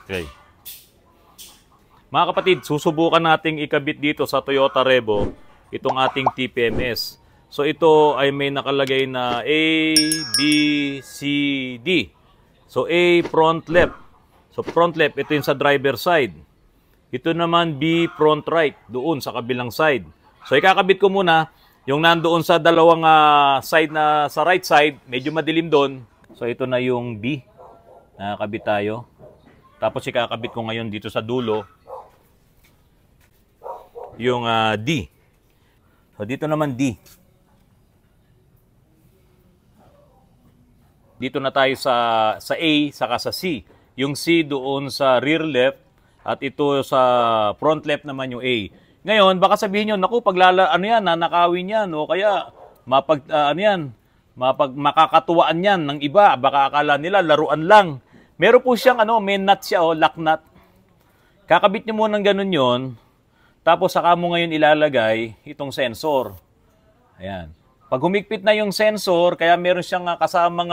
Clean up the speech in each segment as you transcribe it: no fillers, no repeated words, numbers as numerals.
Okay. Mga kapatid, susubukan nating ikabit dito sa Toyota Revo itong ating TPMS. So ito ay may nakalagay na A, B, C, D. So A, front left. So front left, ito yung sa driver side. Ito naman B, front right, doon sa kabilang side. So ikakabit ko muna yung nandoon sa dalawang side na sa right side, medyo madilim doon. So ito na yung B. Nakakabit tayo. Tapos ikakabit ko ngayon dito sa dulo yung D. So dito naman D. Dito na tayo sa A saka sa C. Yung C doon sa rear left at ito sa front left naman yung A. Ngayon, baka sabihin nyo, naku, nanakawin yan o kaya makakatuwaan yan ng iba. Baka akala nila laruan lang. Meron po siyang may nut siya, lock nut. Kakabit nyo muna ng ganun yun. Tapos saka mo ngayon ilalagay itong sensor. Ayan. Pag humigpit na yung sensor, kaya meron siyang kasama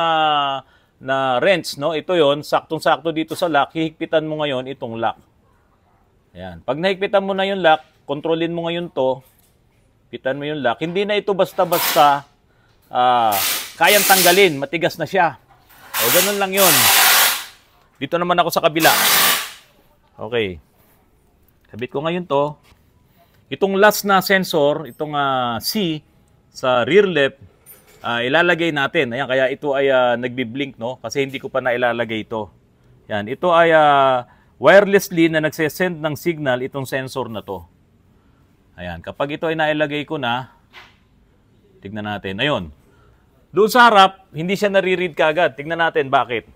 na wrench, no? Ito yon, saktong-sakto dito sa lock, hihigpitan mo ngayon itong lock. Ayan. Pag nahigpitan mo na yung lock, kontrolin mo ngayon to, higpitan mo yung lock. Hindi na ito basta-basta kayang tanggalin, matigas na siya. O, ganun lang yun. Dito naman ako sa kabila. Okay. Kabit ko ngayon to. Itong last na sensor, itong C sa rear left, ilalagay natin. Ayan, kaya ito ay nagbi-blink, no? Kasi hindi ko pa na ilalagay ito. Yan, ito ay wirelessly na nagsesend ng signal itong sensor na to. Ayan, kapag ito ay nailagay ko na, tignan natin. Ayun. Doon sa harap, hindi siya nare-read kaagad. Tignan natin bakit.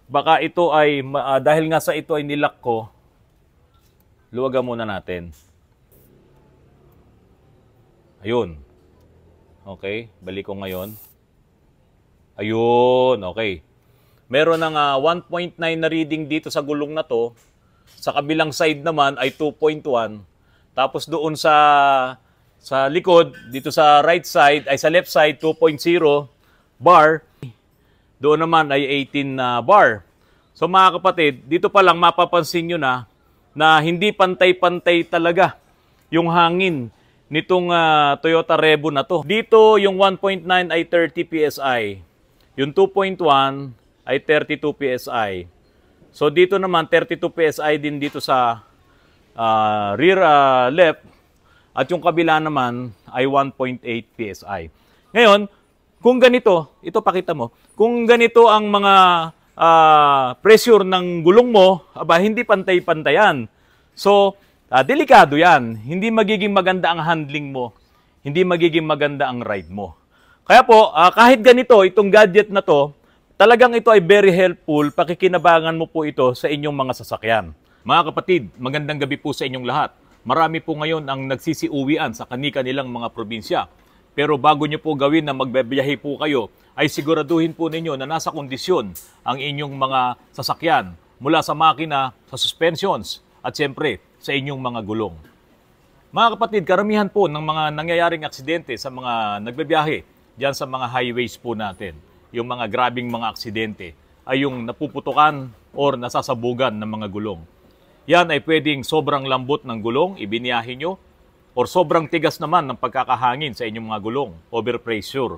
Baka ito ay, dahil nga sa ito ay nilock ko, luwagan muna natin. Ayun. Okay, balik ko ngayon. Ayun, okay. Meron ng 1.9 na reading dito sa gulong na to. Sa kabilang side naman ay 2.1. Tapos doon sa likod, dito sa right side, ay sa left side, 2.0 bar. Doon naman ay 18 bar. So mga kapatid, dito pa lang mapapansin nyo na hindi pantay-pantay talaga yung hangin nitong Toyota Revo na to. Dito yung 1.9 ay 30 PSI. Yung 2.1 ay 32 PSI. So dito naman 32 PSI din dito sa rear left at yung kabila naman ay 1.8 PSI. Ngayon, kung ganito, ito pakita mo, kung ganito ang mga pressure ng gulong mo, hindi pantay-pantayan. So, delikado yan. Hindi magiging maganda ang handling mo. Hindi magiging maganda ang ride mo. Kaya po, kahit ganito, itong gadget na to, talagang ito ay very helpful. Pakikinabangan mo po ito sa inyong mga sasakyan. Mga kapatid, magandang gabi po sa inyong lahat. Marami po ngayon ang nagsisiuwian sa kani-kanilang mga probinsya. Pero bago nyo po gawin na magbabiyahe po kayo, ay siguraduhin po ninyo na nasa kondisyon ang inyong mga sasakyan mula sa makina, sa suspensions, at siyempre, sa inyong mga gulong. Mga kapatid, karamihan po ng mga nangyayaring aksidente sa mga nagbabiyahe diyan sa mga highways po natin, yung mga grabing mga aksidente, ay yung napuputukan or nasasabugan ng mga gulong. Yan ay pwedeng sobrang lambot ng gulong, ibiniyahe nyo, or sobrang tigas naman ng pagkakahangin sa inyong mga gulong, overpressure.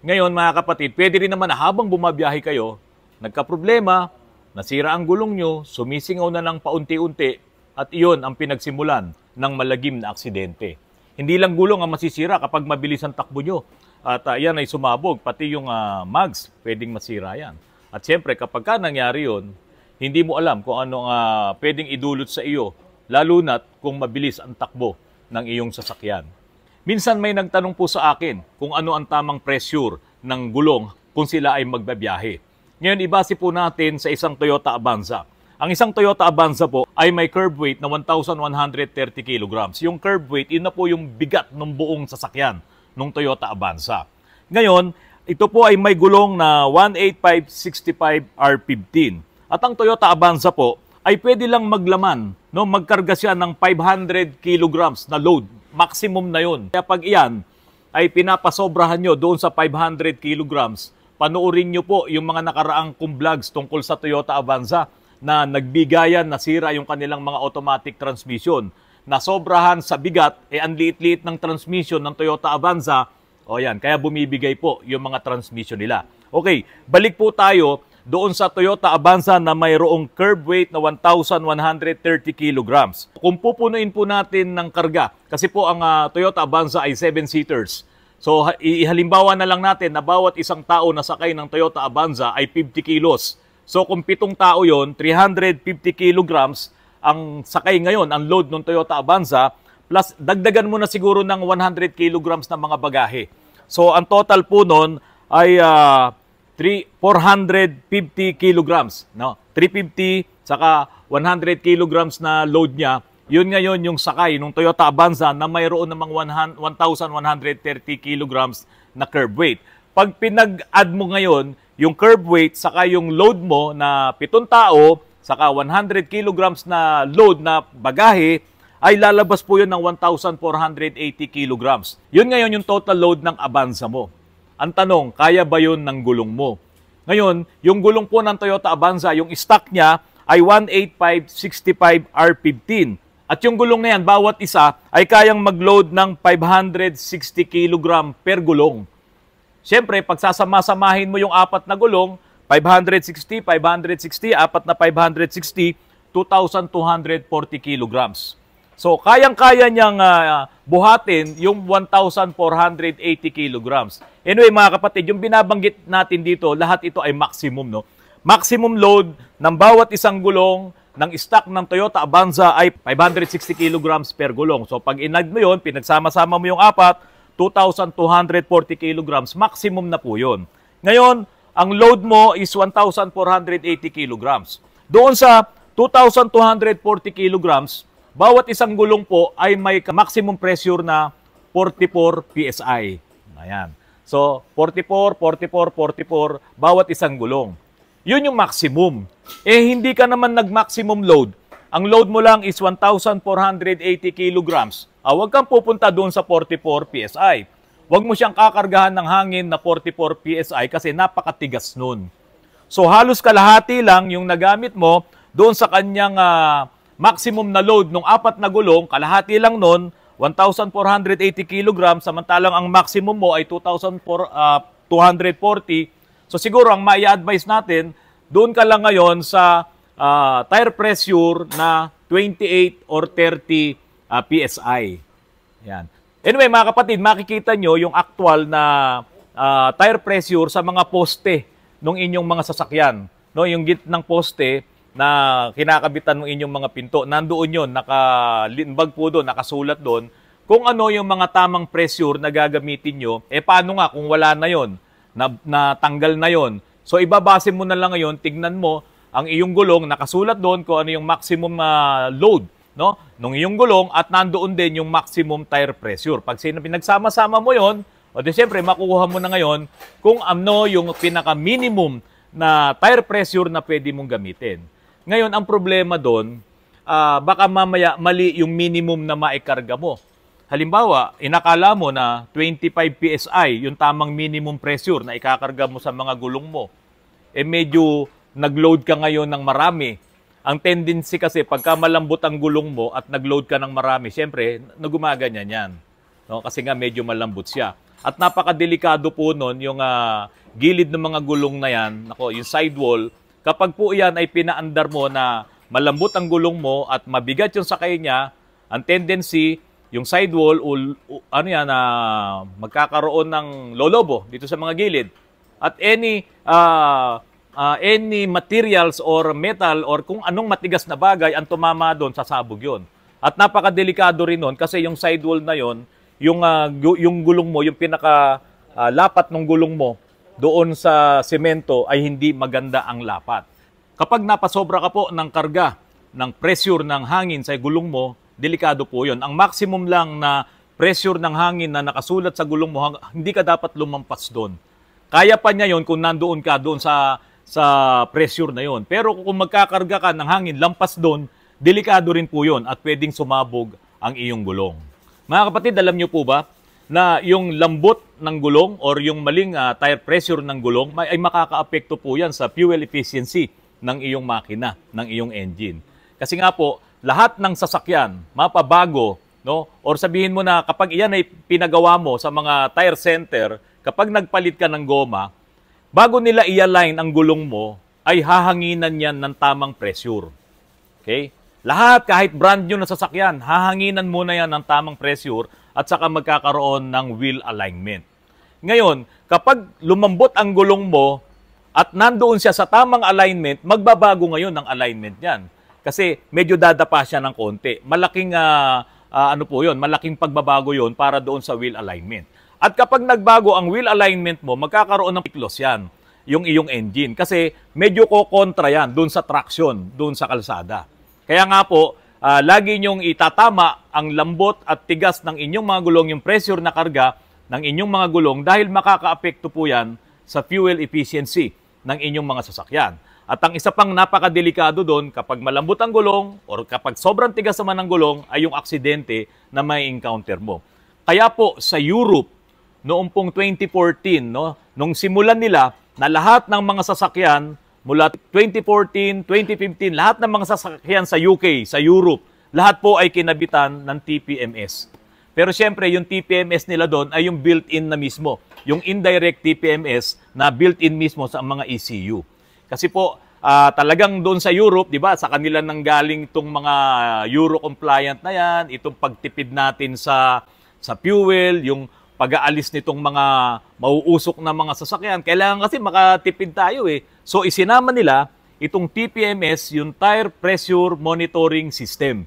Ngayon mga kapatid, pwede rin naman na habang bumabiyahe kayo, nagkaproblema, nasira ang gulong nyo, sumisingaw na ng paunti-unti, at iyon ang pinagsimulan ng malagim na aksidente. Hindi lang gulong ang masisira kapag mabilis ang takbo nyo. At yan ay sumabog, pati yung mags, pwedeng masira yan. At siyempre, kapag nangyari yun, hindi mo alam kung ano pwedeng idulot sa iyo, lalo na't kung mabilis ang takbo ng iyong sasakyan. Minsan may nagtanong po sa akin kung ano ang tamang pressure ng gulong kung sila ay magbabiyahe. Ngayon, ibase po natin sa isang Toyota Avanza. Ang isang Toyota Avanza po ay may curb weight na 1,130 kilograms. Yung curb weight, yun na po yung bigat ng buong sasakyan ng Toyota Avanza. Ngayon, ito po ay may gulong na 185/65 R15. At ang Toyota Avanza po ay pwede lang maglaman, magkarga siya ng 500 kilograms na load. Maximum na yun. Kaya pag iyan ay pinapasobrahan nyo doon sa 500 kilograms, panoorin nyo po yung mga nakaraang kong vlogs tungkol sa Toyota Avanza. na nagbigayan, nasira yung kanilang mga automatic transmission. Nasobrahan sa bigat, ang liit-liit ng transmission ng Toyota Avanza, o yan, kaya bumibigay po yung mga transmission nila. Okay, balik po tayo doon sa Toyota Avanza na mayroong curb weight na 1,130 kilograms. Kung pupunuin po natin ng karga, kasi po ang Toyota Avanza ay 7-seaters. So, ihalimbawa na lang natin na bawat isang tao na sakay ng Toyota Avanza ay 50 kilos. So, kung 7 tao yon, 350 kilograms ang sakay ngayon, ang load ng Toyota Avanza, plus dagdagan mo na siguro ng 100 kilograms na mga bagahe. So, ang total po nun ay 450 kilograms. No? 350 saka 100 kilograms na load niya. Yun ngayon yung sakay ng Toyota Avanza na mayroon namang 1,130 kilograms na curb weight. Pag pinag-add mo ngayon yung curb weight saka yung load mo na 7 tao saka 100 kilograms na load na bagahe, ay lalabas po yun ng 1,480 kilograms. Yun ngayon yung total load ng Avanza mo. Ang tanong, kaya ba yun ng gulong mo? Ngayon, yung gulong po ng Toyota Avanza, yung stock niya ay 185/65 R15. At yung gulong na yan, bawat isa ay kayang mag-load ng 560 kg per gulong. Siyempre, pag sasama-samahin mo yung 4 na gulong, 560, 560, 4 na 560, 2,240 kilograms. So, kayang-kaya niyang buhatin yung 1,480 kilograms. Anyway, mga kapatid, yung binabanggit natin dito, lahat ito ay maximum, no? Maximum load ng bawat isang gulong ng stock ng Toyota Avanza ay 560 kilograms per gulong. So, pag inad mo yun, pinagsama-sama mo yung 4, 2,240 kilograms, maximum na po yun. Ngayon, ang load mo is 1,480 kilograms. Doon sa 2,240 kilograms, bawat isang gulong po ay may maximum pressure na 44 PSI. Ayan. So, 44, 44, 44, bawat isang gulong. Yun yung maximum. Hindi ka naman nag-maximum load. Ang load mo lang is 1,480 kilograms. Huwag kang pupunta doon sa 44 PSI. Huwag mo siyang kakargahan ng hangin na 44 PSI kasi napakatigas nun. So, halos kalahati lang yung nagamit mo doon sa kanyang maximum na load ng 4 na gulong, kalahati lang nun, 1,480 kilograms, samantalang ang maximum mo ay 2,240. So siguro ang mai-advise natin, doon ka lang ngayon sa tire pressure na 28 or 30 PSI. Yan. Anyway, mga kapatid, makikita nyo yung actual na tire pressure sa mga poste ng inyong mga sasakyan. No, yung git ng poste na kinakabitan ng inyong mga pinto, nandoon yun, nakalinbag po doon, nakasulat doon, kung ano yung mga tamang pressure na gagamitin nyo, paano nga kung wala na yon, natanggal na yon. So, ibabase mo na lang ngayon, tignan mo ang iyong gulong, nakasulat doon kung ano yung maximum load, no, ng iyong gulong, at nandoon din yung maximum tire pressure. Pag pinagsama-sama mo yon, o di siyempre, makukuha mo na ngayon kung ano yung pinaka-minimum na tire pressure na pwede mong gamitin. Ngayon, ang problema doon, baka mamaya mali yung minimum na maikarga mo. Halimbawa, inakala mo na 25 PSI, yung tamang minimum pressure na ikakarga mo sa mga gulong mo. Medyo nag-load ka ngayon ng marami. Ang tendency kasi, pagka malambot ang gulong mo at nag-load ka ng marami, siyempre, nagumaganyan yan. No? Kasi nga medyo malambot siya. At napakadelikado po nun, yung gilid ng mga gulong na yan, yung sidewall, kapag po yan ay pinaandar mo na malambot ang gulong mo at mabigat yung sakay niya, ang tendency, yung sidewall, magkakaroon ng lolobo dito sa mga gilid. At any materials or metal or kung anong matigas na bagay ang tumama doon, sasabog yun. At napakadelikado rin nun kasi yung sidewall na yon, yung gulong mo, yung pinaka-lapat ng gulong mo, doon sa semento ay hindi maganda ang lapat. Kapag napasobra ka po ng karga, ng pressure ng hangin sa gulong mo, delikado po yun. Ang maximum lang na pressure ng hangin na nakasulat sa gulong mo, hindi ka dapat lumampas doon. Kaya pa niya yun kung nandoon ka doon sa pressure na yun. Pero kung magkakarga ka ng hangin, lampas doon, delikado rin po yun at pwedeng sumabog ang iyong gulong. Mga kapatid, alam niyo po ba na yung lambot ng gulong or yung maling tire pressure ng gulong ay makakaapekto po yan sa fuel efficiency ng iyong makina, ng iyong engine. Kasi nga po, lahat ng sasakyan, mapabago, no? Or sabihin mo na kapag iyan ay pinagawa mo sa mga tire center, kapag nagpalit ka ng goma, bago nila i-align ang gulong mo, ay hahanginan yan ng tamang pressure. Okay? Lahat, kahit brand new na sasakyan, hahanginan muna yan ng tamang pressure at saka magkakaroon ng wheel alignment. Ngayon, kapag lumambot ang gulong mo at nandoon siya sa tamang alignment, magbabago ngayon ang alignment niyan. Kasi medyo dadapa siya ng konti. Malaking malaking pagbabago 'yon para doon sa wheel alignment. At kapag nagbago ang wheel alignment mo, magkakaroon ng piklos 'yan, yung iyong engine kasi medyo kokontra 'yan doon sa traction, doon sa kalsada. Kaya nga po, lagi niyong itatama ang lambot at tigas ng inyong mga gulong, yung pressure na karga ng inyong mga gulong dahil makakaapekto po 'yan sa fuel efficiency ng inyong mga sasakyan. At ang isa pang napakadelikado doon, kapag malambot ang gulong or kapag sobrang tigas naman ang gulong, ay yung aksidente na may encounter mo. Kaya po sa Europe, noong pong 2014, no, nung simulan nila na lahat ng mga sasakyan mula 2014, 2015, lahat ng mga sasakyan sa UK, sa Europe, lahat po ay kinabitan ng TPMS. Pero siyempre, yung TPMS nila doon ay yung built-in na mismo, yung indirect TPMS na built-in mismo sa mga ECU. Kasi po, talagang doon sa Europe, di ba, sa kanila nanggaling itong mga Euro compliant na yan, itong pagtipid natin sa fuel, yung pag-aalis nitong mga mauusok na mga sasakyan. Kailangan kasi makatipid tayo eh. So isinama nila itong TPMS, yung Tire Pressure Monitoring System.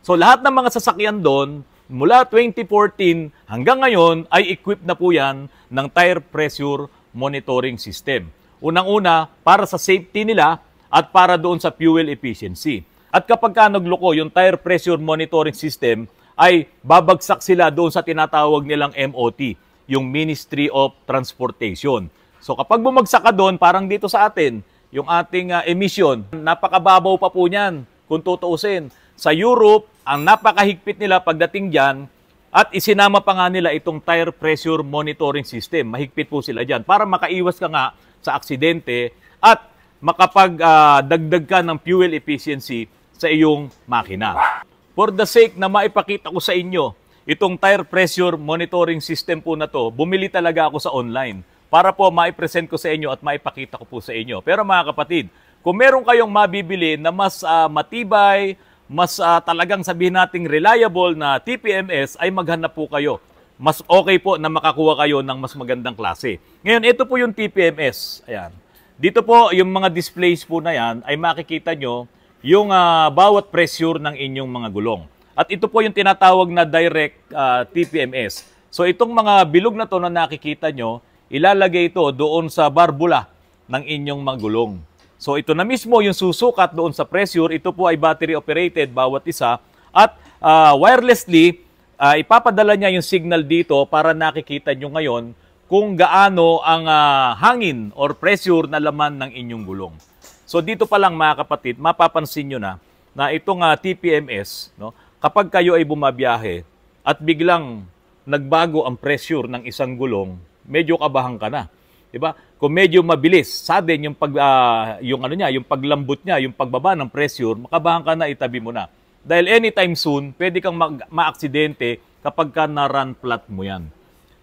So lahat ng mga sasakyan doon, mula 2014 hanggang ngayon, ay equipped na po yan ng Tire Pressure Monitoring System. Unang-una, para sa safety nila at para doon sa fuel efficiency. At kapag ka nagloko yung Tire Pressure Monitoring System, ay babagsak sila doon sa tinatawag nilang MOT, yung Ministry of Transportation. So kapag bumagsak ka doon, parang dito sa atin, yung ating emission, napakababaw pa po niyan kung tutuusin. Sa Europe, ang napakahigpit nila pagdating dyan, at isinama pa nga nila itong Tire Pressure Monitoring System. Mahigpit po sila dyan para makaiwas ka nga sa aksidente at makapagdagdag ka ng fuel efficiency sa iyong makina. For the sake na maipakita ko sa inyo, itong Tire Pressure Monitoring System po na to, bumili talaga ako sa online para po maipresent ko sa inyo at maipakita ko po sa inyo. Pero mga kapatid, kung meron kayong mabibili na mas matibay, mas talagang sabihin nating reliable na TPMS, ay maghanap po kayo. Mas okay po na makakuha kayo ng mas magandang klase. Ngayon, ito po yung TPMS. Ayan. Dito po, yung mga displays po na yan, ay makikita nyo yung bawat pressure ng inyong mga gulong. At ito po yung tinatawag na direct TPMS. So, itong mga bilog na to na nakikita nyo, ilalagay ito doon sa barbula ng inyong mga gulong. So, ito na mismo yung susukat doon sa pressure. Ito po ay battery operated, bawat isa. At wirelessly, ipapadala niya yung signal dito para nakikita nyo ngayon kung gaano ang hangin or pressure na laman ng inyong gulong. So dito pa lang mga kapatid, mapapansin nyo na itong TPMS, no, kapag kayo ay bumabiyahe at biglang nagbago ang pressure ng isang gulong, medyo kabahan ka na. Diba? Kung medyo mabilis, sudden yung yung paglambot niya, yung pagbaba ng pressure, makabahan ka na, itabi mo na. Dahil anytime soon, pwede kang maaksidente kapag ka na-run flat mo yan.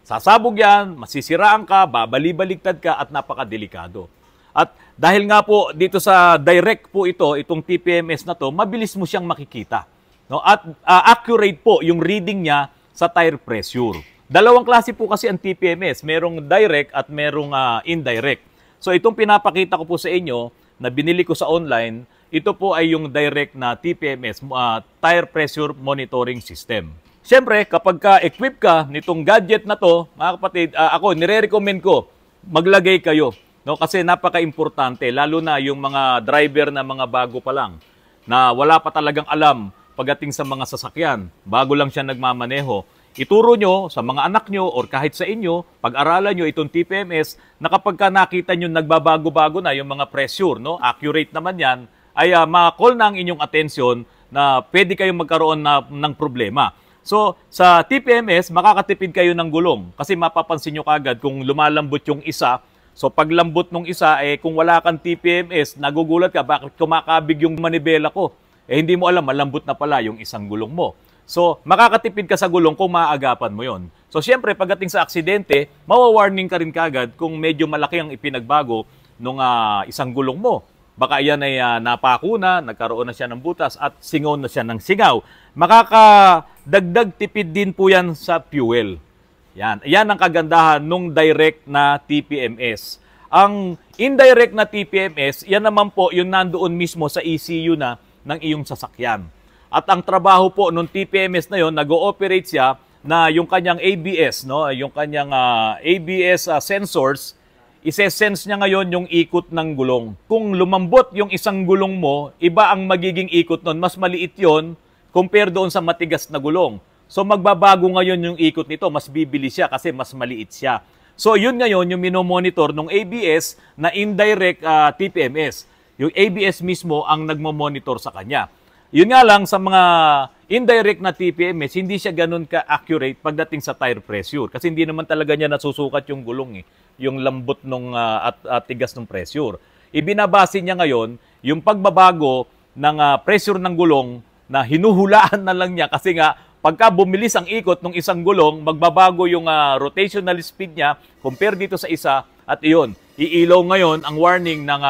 Sasabog yan, masisiraan ka, babali-baligtad ka, at napakadelikado. At dahil nga po dito sa direct po itong TPMS na to, mabilis mo siyang makikita. No? At accurate po yung reading niya sa tire pressure. Dalawang klase po kasi ang TPMS, merong direct at merong indirect. So itong pinapakita ko po sa inyo na binili ko sa online, ito po ay yung direct na TPMS, Tire Pressure Monitoring System. Siyempre, kapag ka-equip ka nitong gadget na to, mga kapatid, ako, nire-recommend ko, maglagay kayo. No? Kasi napaka-importante, lalo na yung mga driver na mga bago pa lang, na wala pa talagang alam pagdating sa mga sasakyan, bago lang siya nagmamaneho. Ituro nyo sa mga anak nyo or kahit sa inyo, pag-aralan nyo itong TPMS na kapag ka nakita nyo nagbabago-bago na yung mga pressure, no? Accurate naman yan, ay ma-call na ang inyong atensyon na pwede kayong magkaroon ng problema. So, sa TPMS, makakatipid kayo ng gulong kasi mapapansin nyo kagad kung lumalambot yung isa, So paglambot nung isa, kung wala kang TPMS, nagugulat ka, bakit kumakabig yung manibela ko? Hindi mo alam, malambot na pala yung isang gulong mo. So makakatipid ka sa gulong kung maaagapan mo yon. So siyempre, pagdating sa aksidente, mawawarning ka rin kagad kung medyo malaki ang ipinagbago nung isang gulong mo. Baka yan ay napako na, nagkaroon na siya ng butas at singaw na siya ng singaw. Makakadagdag tipid din po yan sa fuel. Yan ang kagandahan nung direct na TPMS. Ang indirect na TPMS, yan naman po yung nandoon mismo sa ECU na ng iyong sasakyan. At ang trabaho po nung TPMS na yon, nag-ooperate siya na yung kanyang ABS, no, yung kanyang ABS sensors, ise-sense niya ngayon yung ikot ng gulong. Kung lumambot yung isang gulong mo, iba ang magiging ikot nun. Mas maliit yon compare doon sa matigas na gulong. So magbabago ngayon yung ikot nito, mas bibili siya kasi mas maliit siya. So yun ngayon yung minomonitor ng ABS na indirect TPMS. Yung ABS mismo ang nagmo-monitor sa kanya. Yun nga lang sa mga indirect na TPMS, hindi siya ganun ka-accurate pagdating sa tire pressure. Kasi hindi naman talaga niya nasusukat yung gulong, yung lambot at tigas ng pressure. Ibinabase niya ngayon yung pagbabago ng pressure ng gulong na hinuhulaan na lang niya kasi nga pagka bumilis ang ikot ng isang gulong, magbabago yung rotational speed niya compare dito sa isa at iyon, iilaw ngayon ang warning ng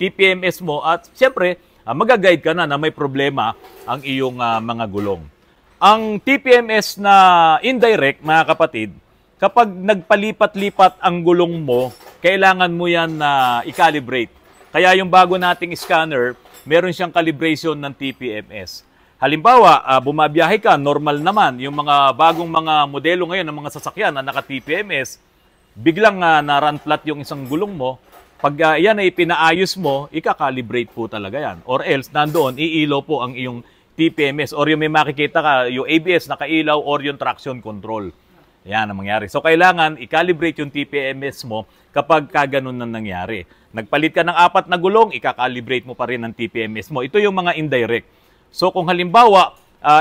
TPMS mo at siyempre, magaguide ka na may problema ang iyong mga gulong. Ang TPMS na indirect, mga kapatid, kapag nagpalipat-lipat ang gulong mo, kailangan mo yan na i-calibrate. Kaya yung bago nating scanner, meron siyang calibration ng TPMS. Halimbawa, bumabiyahe ka, normal naman, yung mga bagong mga modelo ngayon ng mga sasakyan na naka-TPMS, biglang na-run flat yung isang gulong mo, pag yan ay pinaayos mo, ika-calibrate po talaga yan. Or else, nandoon, iilaw po ang iyong TPMS. Or yung may makikita ka, yung ABS nakailaw or yung traction control. Yan ang mangyari. So, kailangan i-calibrate yung TPMS mo kapag kaganon na nangyari. Nagpalit ka ng 4 na gulong, ika-calibrate mo pa rin ang TPMS mo. Ito yung mga indirect. So, kung halimbawa,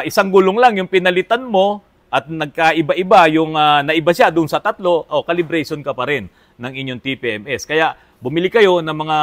isang gulong lang yung pinalitan mo at nagkaiba-iba yung naiba siya dun sa 3, calibration ka pa rin ng inyong TPMS. Kaya, bumili kayo ng mga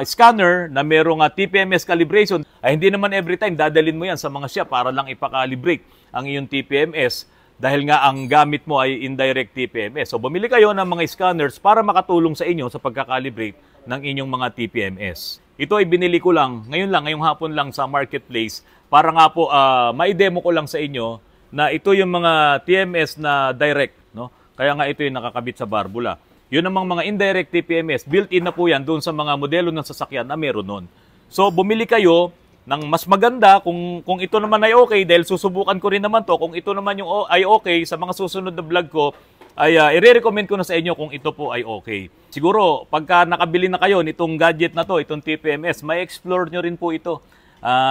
scanner na merong TPMS calibration. Hindi naman every time dadalhin mo yan sa mga shop para lang ipakalibrate ang iyong TPMS dahil nga ang gamit mo ay indirect TPMS. So bumili kayo ng mga scanners para makatulong sa inyo sa pagkakalibrate ng inyong mga TPMS. Ito ay binili ko lang, ngayong hapon lang sa marketplace para nga po ma-demo ko lang sa inyo na ito yung mga TMS na direct. No? Kaya nga ito yung nakakabit sa barbula. Yun namang mga indirect TPMS, built-in na po yan doon sa mga modelo ng sasakyan na meron nun. So, bumili kayo ng mas maganda kung ito naman ay okay, dahil susubukan ko rin naman to, kung ito naman yung ay okay, sa mga susunod na vlog ko, ay i-recommend ko na sa inyo kung ito po ay okay. Siguro, pagka nakabili na kayo nitong gadget na to, itong TPMS, may explore nyo rin po ito.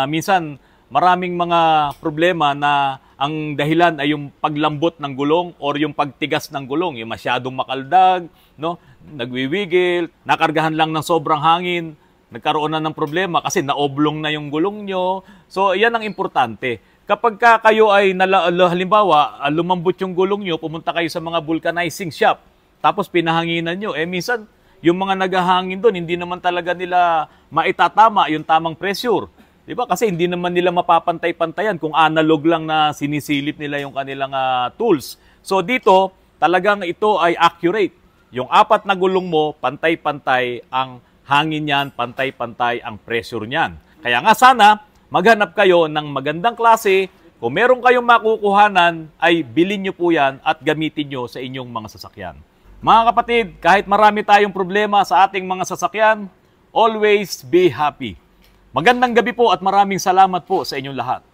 Minsan, maraming mga problema na ang dahilan ay yung paglambot ng gulong or yung pagtigas ng gulong, yung masyadong makaldag, no? Nagwiwigil, nakargahan lang ng sobrang hangin, nagkaroon na ng problema kasi naoblong na yung gulong nyo. So, yan ang importante. Kapag kayo ay, halimbawa, lumambot yung gulong nyo, pumunta kayo sa mga vulcanizing shop, tapos pinahanginan nyo, minsan, yung mga naghahangin doon, hindi naman talaga nila maitatama yung tamang pressure. Diba? Kasi hindi naman nila mapapantay-pantayan kung analog lang na sinisilip nila yung kanilang tools. So dito, talagang ito ay accurate. Yung 4 na gulong mo, pantay-pantay ang hangin niyan, pantay-pantay ang pressure niyan. Kaya nga sana, maghanap kayo ng magandang klase. Kung meron kayong makukuhanan, ay bilhin nyo po yan at gamitin nyo sa inyong mga sasakyan. Mga kapatid, kahit marami tayong problema sa ating mga sasakyan, always be happy. Magandang gabi po at maraming salamat po sa inyong lahat.